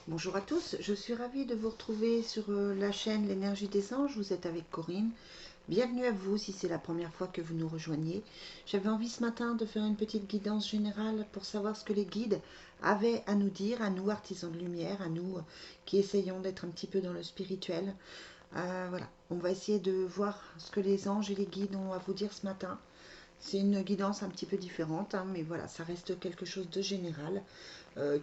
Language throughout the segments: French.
Bonjour à tous, je suis ravie de vous retrouver sur la chaîne L'énergie des anges. Vous êtes avec Corinne. Bienvenue à vous si c'est la première fois que vous nous rejoignez. J'avais envie ce matin de faire une petite guidance générale pour savoir ce que les guides avaient à nous dire, à nous artisans de lumière, à nous qui essayons d'être un petit peu dans le spirituel. Voilà, on va essayer de voir ce que les anges et les guides ont à vous dire ce matin. C'est une guidance un petit peu différente, hein, mais voilà, ça reste quelque chose de général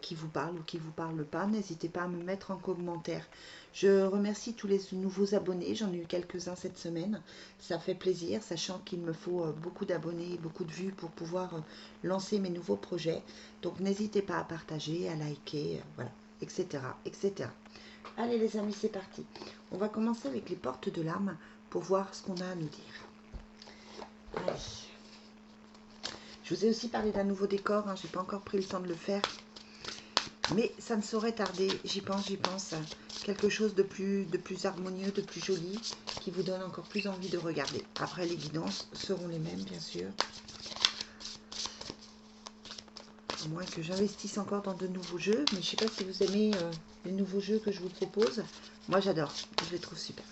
qui vous parle ou qui ne vous parle pas. N'hésitez pas à me mettre en commentaire. Je remercie tous les nouveaux abonnés, j'en ai eu quelques-uns cette semaine. Ça fait plaisir, sachant qu'il me faut beaucoup d'abonnés, beaucoup de vues pour pouvoir lancer mes nouveaux projets. Donc n'hésitez pas à partager, à liker, voilà, etc., etc. Allez les amis, c'est parti. On va commencer avec les portes de l'âme pour voir ce qu'on a à nous dire. Allez. Je vous ai aussi parlé d'un nouveau décor, hein, je n'ai pas encore pris le temps de le faire. Mais ça ne saurait tarder, j'y pense. Quelque chose de plus harmonieux, de plus joli, qui vous donne encore plus envie de regarder. Après, les guidances seront les mêmes, bien sûr. À moins que j'investisse encore dans de nouveaux jeux. Mais je ne sais pas si vous aimez les nouveaux jeux que je vous propose. Moi, j'adore. Je les trouve super.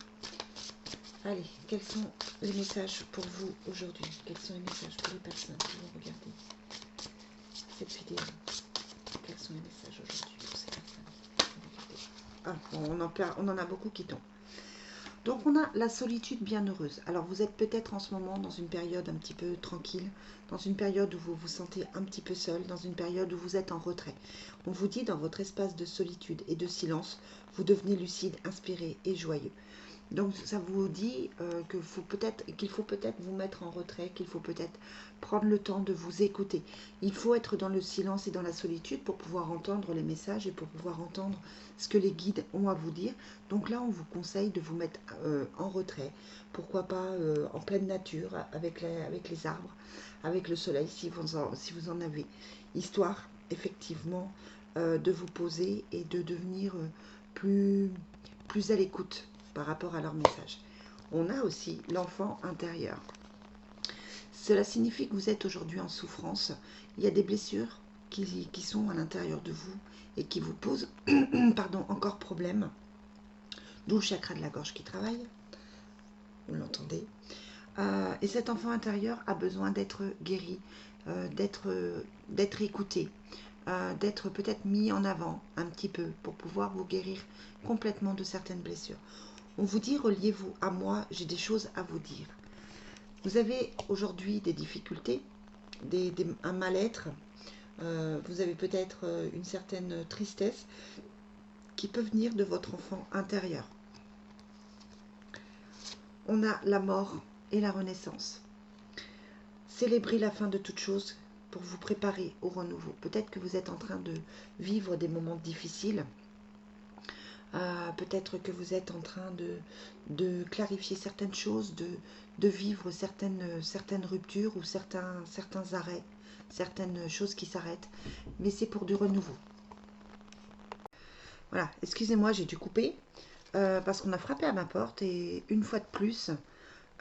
Allez, quels sont les messages pour vous aujourd'hui? Quels sont les messages pour les personnes qui vont regarder cette vidéo? Quels sont les messages aujourd'hui pour ces personnes? Ah, bon, on en a beaucoup qui tombent. Donc on a la solitude bienheureuse. Alors vous êtes peut-être en ce moment dans une période un petit peu tranquille, dans une période où vous vous sentez un petit peu seul, dans une période où vous êtes en retrait. On vous dit dans votre espace de solitude et de silence, vous devenez lucide, inspiré et joyeux. Donc ça vous dit qu'il faut peut-être vous mettre en retrait, qu'il faut peut-être prendre le temps de vous écouter. Il faut être dans le silence et dans la solitude pour pouvoir entendre les messages et pour pouvoir entendre ce que les guides ont à vous dire. Donc là, on vous conseille de vous mettre en retrait, pourquoi pas en pleine nature, avec les arbres, avec le soleil si vous en avez, histoire effectivement de vous poser et de devenir plus à l'écoute par rapport à leur message. On a aussi l'enfant intérieur. Cela signifie que vous êtes aujourd'hui en souffrance. Il y a des blessures qui sont à l'intérieur de vous et qui vous posent pardon, encore problème. D'où le chakra de la gorge qui travaille. Vous l'entendez. Et cet enfant intérieur a besoin d'être guéri, d'être écouté, d'être peut-être mis en avant un petit peu pour pouvoir vous guérir complètement de certaines blessures. On vous dit, reliez-vous à moi, j'ai des choses à vous dire. Vous avez aujourd'hui des difficultés, un mal-être, vous avez peut-être une certaine tristesse qui peut venir de votre enfant intérieur. On a la mort et la renaissance. Célébrez la fin de toute chose pour vous préparer au renouveau. Peut-être que vous êtes en train de vivre des moments difficiles. Peut-être que vous êtes en train de clarifier certaines choses, de vivre certaines ruptures ou certains arrêts, certaines choses qui s'arrêtent. Mais c'est pour du renouveau. Voilà, excusez-moi, j'ai dû couper parce qu'on a frappé à ma porte et une fois de plus,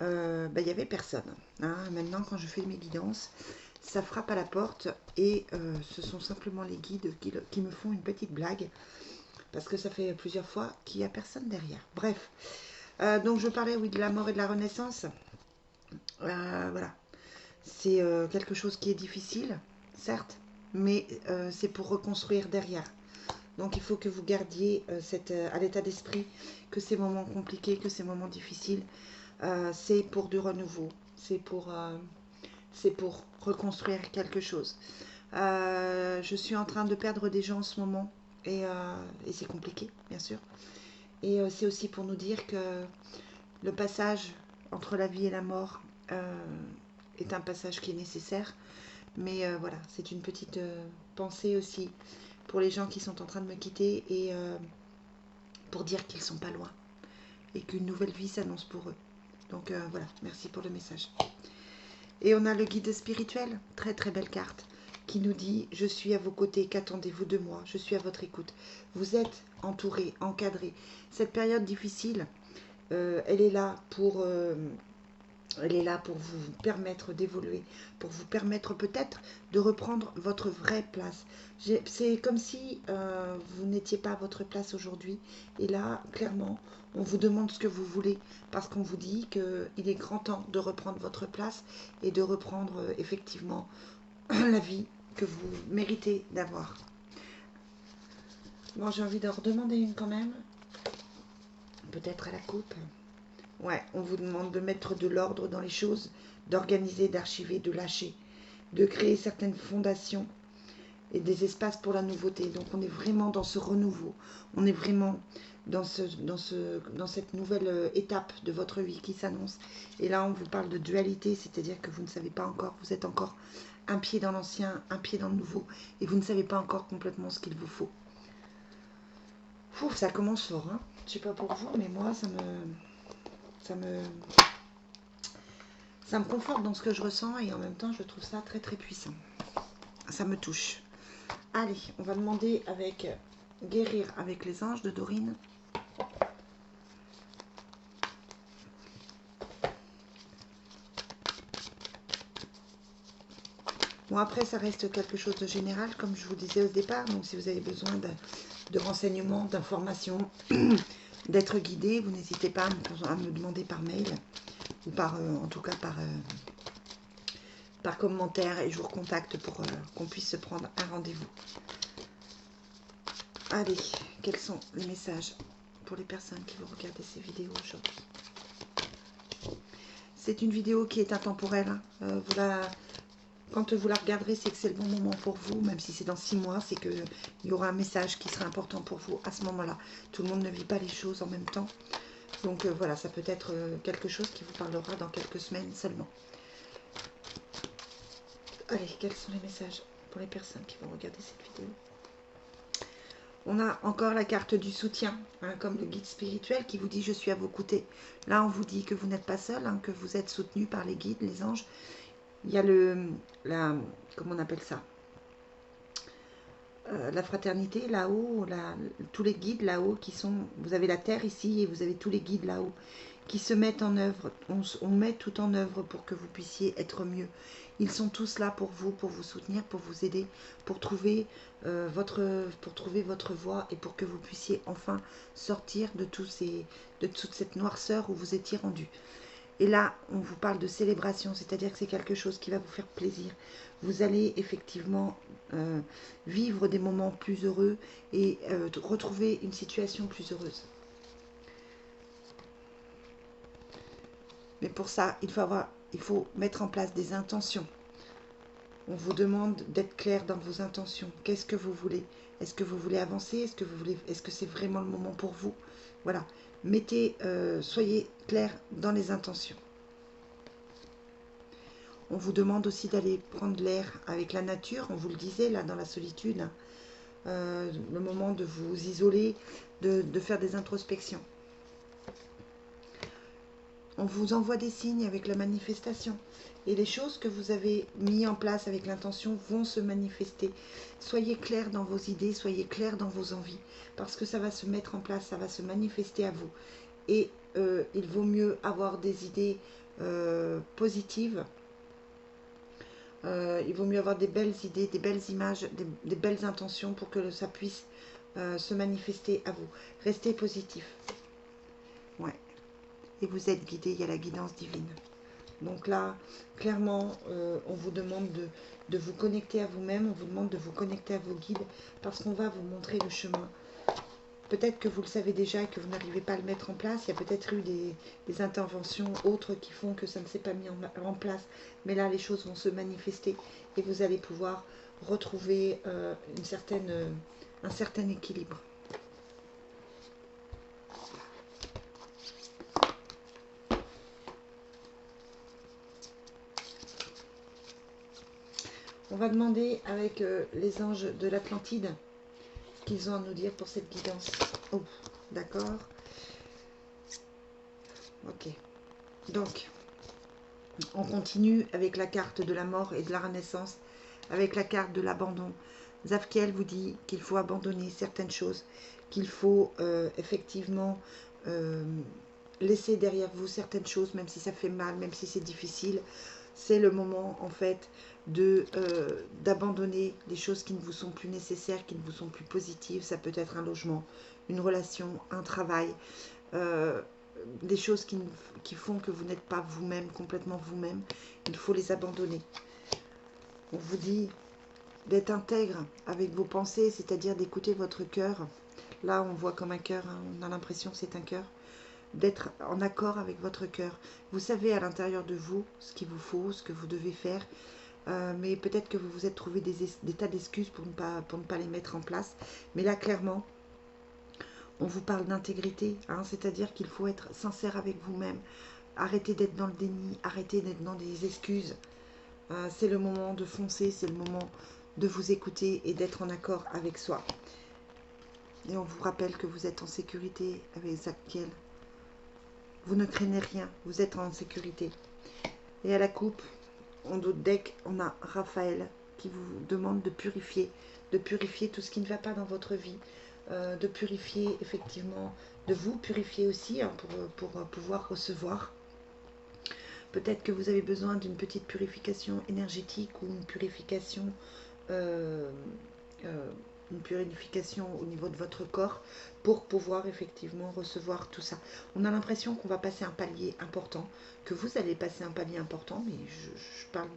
il n'y avait personne. Hein. Maintenant, quand je fais mes guidances, ça frappe à la porte et ce sont simplement les guides qui me font une petite blague. Parce que ça fait plusieurs fois qu'il n'y a personne derrière. Bref, donc je parlais oui de la mort et de la renaissance. Voilà, c'est quelque chose qui est difficile, certes, mais c'est pour reconstruire derrière. Donc il faut que vous gardiez à l'état d'esprit que ces moments compliqués, que ces moments difficiles, c'est pour du renouveau, c'est pour reconstruire quelque chose. Je suis en train de perdre des gens en ce moment et c'est compliqué, bien sûr. Et c'est aussi pour nous dire que le passage entre la vie et la mort est un passage qui est nécessaire. Mais voilà, c'est une petite pensée aussi pour les gens qui sont en train de me quitter et pour dire qu'ils ne sont pas loin et qu'une nouvelle vie s'annonce pour eux. Donc voilà, merci pour le message. Et on a le guide spirituel, très très belle carte, qui nous dit « Je suis à vos côtés, qu'attendez-vous de moi? Je suis à votre écoute. » Vous êtes entouré, encadré. Cette période difficile, elle est là pour Elle est là pour vous permettre d'évoluer, pour vous permettre peut-être de reprendre votre vraie place. C'est comme si vous n'étiez pas à votre place aujourd'hui. Et là, clairement, on vous demande ce que vous voulez parce qu'on vous dit qu'il est grand temps de reprendre votre place et de reprendre effectivement la vie que vous méritez d'avoir. Bon, j'ai envie d'en redemander une quand même. Peut-être à la coupe. Ouais, on vous demande de mettre de l'ordre dans les choses, d'organiser, d'archiver, de lâcher, de créer certaines fondations et des espaces pour la nouveauté. Donc on est vraiment dans ce renouveau, on est vraiment dans cette nouvelle étape de votre vie qui s'annonce. Et là, on vous parle de dualité, c'est-à-dire que vous ne savez pas encore, vous êtes encore un pied dans l'ancien, un pied dans le nouveau, et vous ne savez pas encore complètement ce qu'il vous faut. Ouf, ça commence fort, hein. Je sais pas pour vous, mais moi, ça me conforte dans ce que je ressens et en même temps je trouve ça très très puissant. Ça me touche. Allez, on va demander avec Guérir avec les anges de Dorine. Bon, après ça reste quelque chose de général comme je vous disais au départ, donc si vous avez besoin de renseignements, d'informations, d'être guidé, vous n'hésitez pas à me demander par mail ou en tout cas par commentaire et je vous recontacte pour qu'on puisse se prendre un rendez-vous. Allez, quels sont les messages pour les personnes qui vont regarder ces vidéos aujourd'hui? C'est une vidéo qui est intemporelle. Quand vous la regarderez, c'est que c'est le bon moment pour vous, même si c'est dans 6 mois, c'est qu'il y aura un message qui sera important pour vous à ce moment-là. Tout le monde ne vit pas les choses en même temps. Donc voilà, ça peut être quelque chose qui vous parlera dans quelques semaines seulement. Allez, quels sont les messages pour les personnes qui vont regarder cette vidéo? On a encore la carte du soutien, hein, comme le guide spirituel qui vous dit « Je suis à vos côtés ». Là, on vous dit que vous n'êtes pas seul, hein, que vous êtes soutenu par les guides, les anges. Il y a comment on appelle ça, la fraternité là-haut, tous les guides là-haut qui sont... Vous avez la terre ici et vous avez tous les guides là-haut qui se mettent en œuvre. On met tout en œuvre pour que vous puissiez être mieux. Ils sont tous là pour vous soutenir, pour vous aider, pour trouver, votre voie et pour que vous puissiez enfin sortir de toute cette noirceur où vous étiez rendu. Et là, on vous parle de célébration, c'est-à-dire que c'est quelque chose qui va vous faire plaisir. Vous allez effectivement vivre des moments plus heureux et retrouver une situation plus heureuse. Mais pour ça, il faut mettre en place des intentions. On vous demande d'être clair dans vos intentions. Qu'est-ce que vous voulez? Est-ce que vous voulez avancer? Est-ce que c'est vraiment le moment pour vous? Voilà. Soyez clair dans les intentions. On vous demande aussi d'aller prendre l'air avec la nature. On vous le disait là dans la solitude. Le moment de vous isoler, de faire des introspections. On vous envoie des signes avec la manifestation. Et les choses que vous avez mis en place avec l'intention vont se manifester. Soyez clair dans vos idées, soyez clair dans vos envies. Parce que ça va se mettre en place, ça va se manifester à vous. Et il vaut mieux avoir des idées positives. Il vaut mieux avoir des belles idées, des belles images, des belles intentions pour que ça puisse se manifester à vous. Restez positif. Ouais. Et vous êtes guidé, il y a la guidance divine. Donc là, clairement, on vous demande de vous connecter à vous-même, on vous demande de vous connecter à vos guides, parce qu'on va vous montrer le chemin. Peut-être que vous le savez déjà et que vous n'arrivez pas à le mettre en place. Il y a peut-être eu des interventions autres qui font que ça ne s'est pas mis en place. Mais là, les choses vont se manifester et vous allez pouvoir retrouver un certain équilibre. On va demander avec les anges de l'Atlantide ce qu'ils ont à nous dire pour cette guidance. Oh, d'accord. Ok. Donc, on continue avec la carte de la mort et de la renaissance, avec la carte de l'abandon. Zadkiel vous dit qu'il faut abandonner certaines choses, qu'il faut effectivement laissez derrière vous certaines choses, même si ça fait mal, même si c'est difficile. C'est le moment, en fait, d'abandonner les choses qui ne vous sont plus nécessaires, qui ne vous sont plus positives. Ça peut être un logement, une relation, un travail, des choses qui font que vous n'êtes pas vous-même, complètement vous-même. Il faut les abandonner. On vous dit d'être intègre avec vos pensées, c'est-à-dire d'écouter votre cœur. Là, on voit comme un cœur, hein, on a l'impression que c'est un cœur. D'être en accord avec votre cœur. Vous savez à l'intérieur de vous ce qu'il vous faut, ce que vous devez faire, mais peut-être que vous vous êtes trouvé des tas d'excuses pour ne pas les mettre en place. Mais là, clairement, on vous parle d'intégrité, hein, c'est-à-dire qu'il faut être sincère avec vous-même. Arrêtez d'être dans le déni, arrêtez d'être dans des excuses. C'est le moment de foncer, c'est le moment de vous écouter et d'être en accord avec soi. Et on vous rappelle que vous êtes en sécurité avec Zadkiel. Vous ne craignez rien, vous êtes en sécurité. Et à la coupe, en d'autres decks, on a Raphaël qui vous demande de purifier tout ce qui ne va pas dans votre vie, de purifier effectivement, de vous purifier aussi, hein, pour pouvoir recevoir. Peut-être que vous avez besoin d'une petite purification énergétique ou une purification au niveau de votre corps pour pouvoir effectivement recevoir tout ça. On a l'impression qu'on va passer un palier important, que vous allez passer un palier important, mais je parle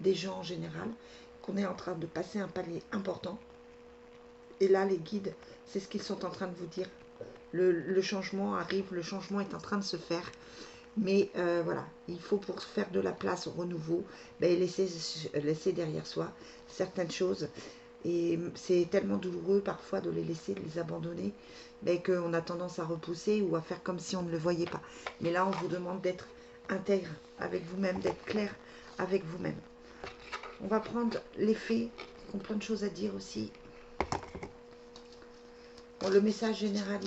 des gens en général, qu'on est en train de passer un palier important. Et là, les guides, c'est ce qu'ils sont en train de vous dire. Le changement arrive, le changement est en train de se faire. Mais voilà, il faut pour faire de la place au renouveau, laisser derrière soi certaines choses. Et c'est tellement douloureux parfois de les laisser, de les abandonner, qu'on a tendance à repousser ou à faire comme si on ne le voyait pas. Mais là, on vous demande d'être intègre avec vous-même, d'être clair avec vous-même. On va prendre les fées, qui ont plein de choses à dire aussi. Bon, le message général,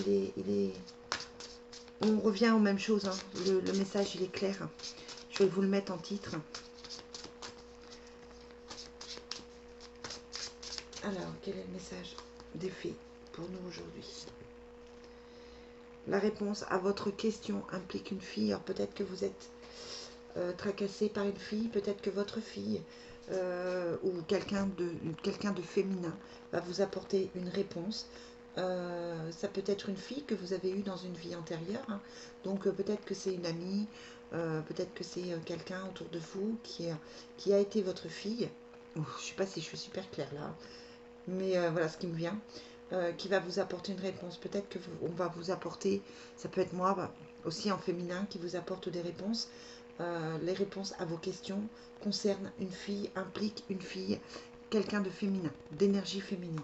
on revient aux mêmes choses. Hein. Le message, il est clair. Je vais vous le mettre en titre. Alors, quel est le message des fées pour nous aujourd'hui? La réponse à votre question implique une fille. Alors peut-être que vous êtes tracassé par une fille, peut-être que votre fille ou quelqu'un de féminin va vous apporter une réponse. Ça peut être une fille que vous avez eue dans une vie antérieure. Hein. Donc peut-être que c'est une amie, peut-être que c'est quelqu'un autour de vous qui a été votre fille. Je ne sais pas si je suis super claire là. Mais voilà ce qui me vient, qui va vous apporter une réponse. Peut-être que on va vous apporter, ça peut être moi aussi en féminin qui vous apporte des réponses. Les réponses à vos questions concernent une fille, impliquent une fille, quelqu'un de féminin, d'énergie féminine.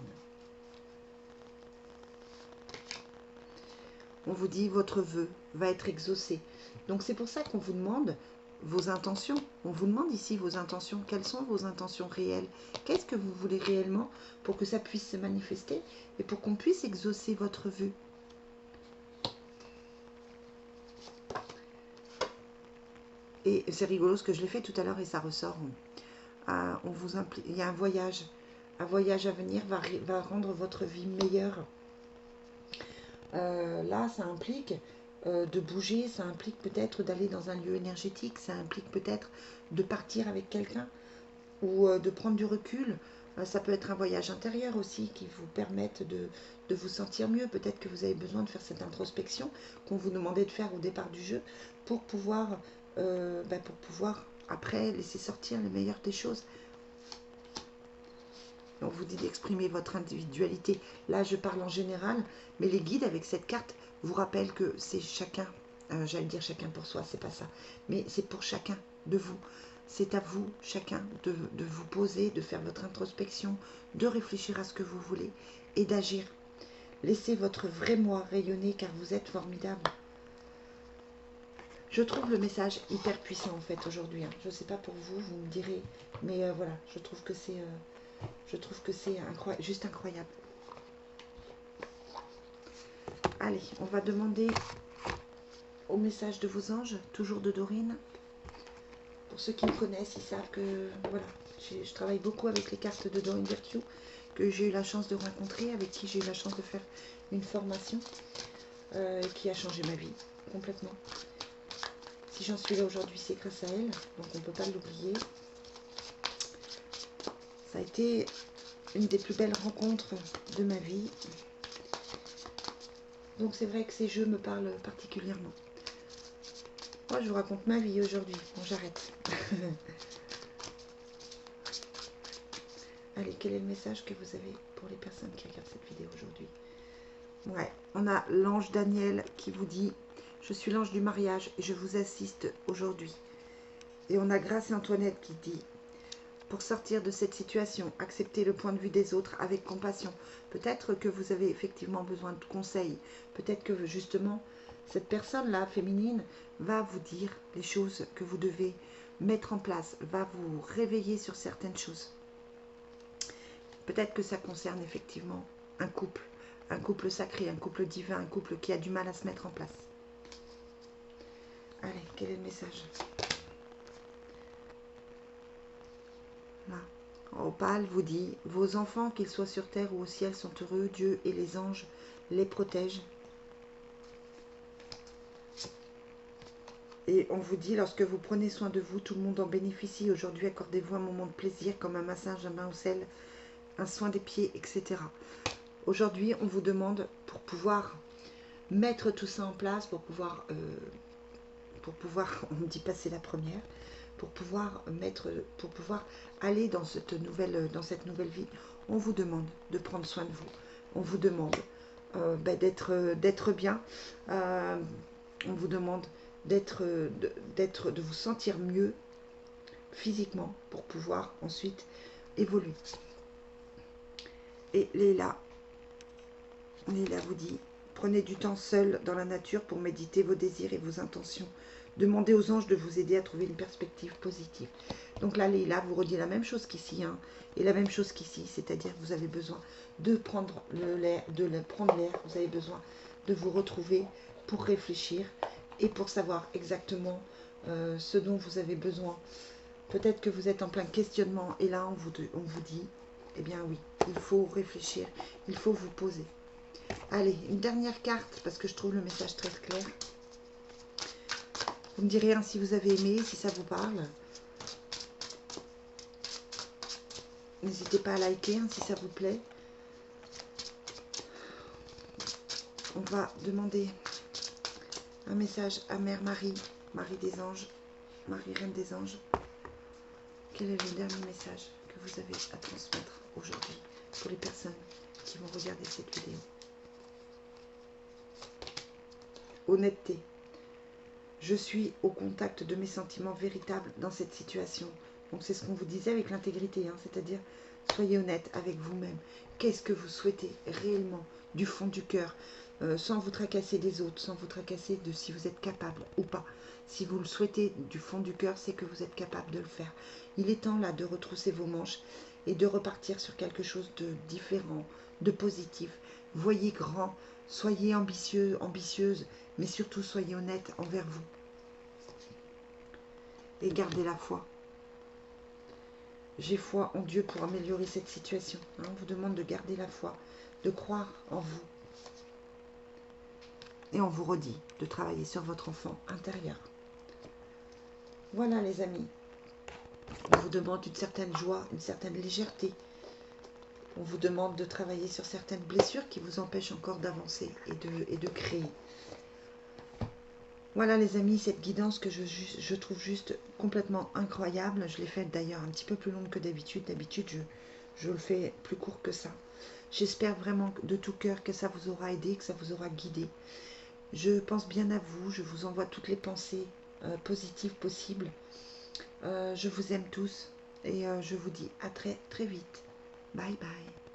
On vous dit votre vœu va être exaucé. Donc c'est pour ça qu'on vous demande vos intentions. On vous demande ici vos intentions. Quelles sont vos intentions réelles? Qu'est-ce que vous voulez réellement pour que ça puisse se manifester et pour qu'on puisse exaucer votre vœu? Et c'est rigolo ce que je l'ai fait tout à l'heure et ça ressort. Il y a un voyage à venir va rendre votre vie meilleure. Là, ça implique de bouger, ça implique peut-être d'aller dans un lieu énergétique, ça implique peut-être de partir avec quelqu'un ou de prendre du recul. Ça peut être un voyage intérieur aussi qui vous permette de vous sentir mieux. Peut-être que vous avez besoin de faire cette introspection qu'on vous demandait de faire au départ du jeu pour pouvoir après laisser sortir le meilleur des choses. On vous dit d'exprimer votre individualité. Là, je parle en général, mais les guides avec cette carte vous rappellent que c'est chacun, j'allais dire chacun pour soi, c'est pas ça, mais c'est pour chacun de vous. C'est à vous, chacun, de vous poser, de faire votre introspection, de réfléchir à ce que vous voulez et d'agir. Laissez votre vrai moi rayonner car vous êtes formidable. Je trouve le message hyper puissant en fait aujourd'hui. Hein. Je ne sais pas pour vous, vous me direz, mais voilà, je trouve que c'est juste incroyable. Allez, on va demander au message de vos anges, toujours de Dorine. Pour ceux qui me connaissent, ils savent que voilà, je travaille beaucoup avec les cartes de Dorine Virtue, que j'ai eu la chance de rencontrer, avec qui j'ai eu la chance de faire une formation. qui a changé ma vie complètement. Si j'en suis là aujourd'hui, c'est grâce à elle, donc on ne peut pas l'oublier. Ça a été une des plus belles rencontres de ma vie. Donc c'est vrai que ces jeux me parlent particulièrement. Moi, je vous raconte ma vie aujourd'hui. Bon, j'arrête. Allez, quel est le message que vous avez pour les personnes qui regardent cette vidéo aujourd'hui? Ouais, on a l'ange Daniel qui vous dit « Je suis l'ange du mariage et je vous assiste aujourd'hui. » Et on a Grâce et Antoinette qui dit « Pour sortir de cette situation, acceptez le point de vue des autres avec compassion. » Peut-être que vous avez effectivement besoin de conseils. Peut-être que justement, cette personne-là, féminine, va vous dire les choses que vous devez mettre en place, va vous réveiller sur certaines choses. Peut-être que ça concerne effectivement un couple sacré, un couple divin, un couple qui a du mal à se mettre en place. Allez, quel est le message? Là. Opale vous dit, vos enfants, qu'ils soient sur terre ou au ciel, sont heureux, Dieu et les anges les protègent. Et on vous dit, lorsque vous prenez soin de vous, tout le monde en bénéficie. Aujourd'hui, accordez-vous un moment de plaisir comme un massage, un bain au sel, un soin des pieds, etc. Aujourd'hui, on vous demande, pour pouvoir mettre tout ça en place, pour pouvoir on me dit passer la première, pour pouvoir aller dans cette nouvelle vie, on vous demande de prendre soin de vous. On vous demande d'être bien. On vous demande de vous sentir mieux physiquement pour pouvoir ensuite évoluer. Et Léla vous dit, prenez du temps seul dans la nature pour méditer vos désirs et vos intentions. Demandez aux anges de vous aider à trouver une perspective positive. Donc là, Léla vous redit la même chose qu'ici, hein, et la même chose qu'ici, c'est-à-dire que vous avez besoin de prendre l'air, vous avez besoin de vous retrouver pour réfléchir et pour savoir exactement ce dont vous avez besoin. Peut-être que vous êtes en plein questionnement, et là, on vous dit, eh bien oui, il faut réfléchir, il faut vous poser. Allez, une dernière carte, parce que je trouve le message très clair. Vous me direz hein, si vous avez aimé, si ça vous parle. N'hésitez pas à liker hein, si ça vous plaît. On va demander un message à Mère Marie, Marie des Anges, Marie Reine des Anges. Quel est le dernier message que vous avez à transmettre aujourd'hui pour les personnes qui vont regarder cette vidéo? Honnêteté. Je suis au contact de mes sentiments véritables dans cette situation. Donc c'est ce qu'on vous disait avec l'intégrité, hein, c'est-à-dire soyez honnête avec vous-même. Qu'est-ce que vous souhaitez réellement du fond du cœur, sans vous tracasser des autres, sans vous tracasser de si vous êtes capable ou pas. Si vous le souhaitez du fond du cœur, c'est que vous êtes capable de le faire. Il est temps là de retrousser vos manches et de repartir sur quelque chose de différent, de positif. Voyez grand, soyez ambitieux, ambitieuse, mais surtout soyez honnête envers vous. Et gardez la foi. J'ai foi en Dieu pour améliorer cette situation. Hein, on vous demande de garder la foi, de croire en vous. Et on vous redit de travailler sur votre enfant intérieur. Voilà les amis. On vous demande une certaine joie, une certaine légèreté. On vous demande de travailler sur certaines blessures qui vous empêchent encore d'avancer et de créer. Voilà les amis, cette guidance que je trouve juste complètement incroyable. Je l'ai faite d'ailleurs un petit peu plus longue que d'habitude. D'habitude, je le fais plus court que ça. J'espère vraiment de tout cœur que ça vous aura aidé, que ça vous aura guidé. Je pense bien à vous, je vous envoie toutes les pensées positives possibles. Je vous aime tous et je vous dis à très très vite. Bye bye.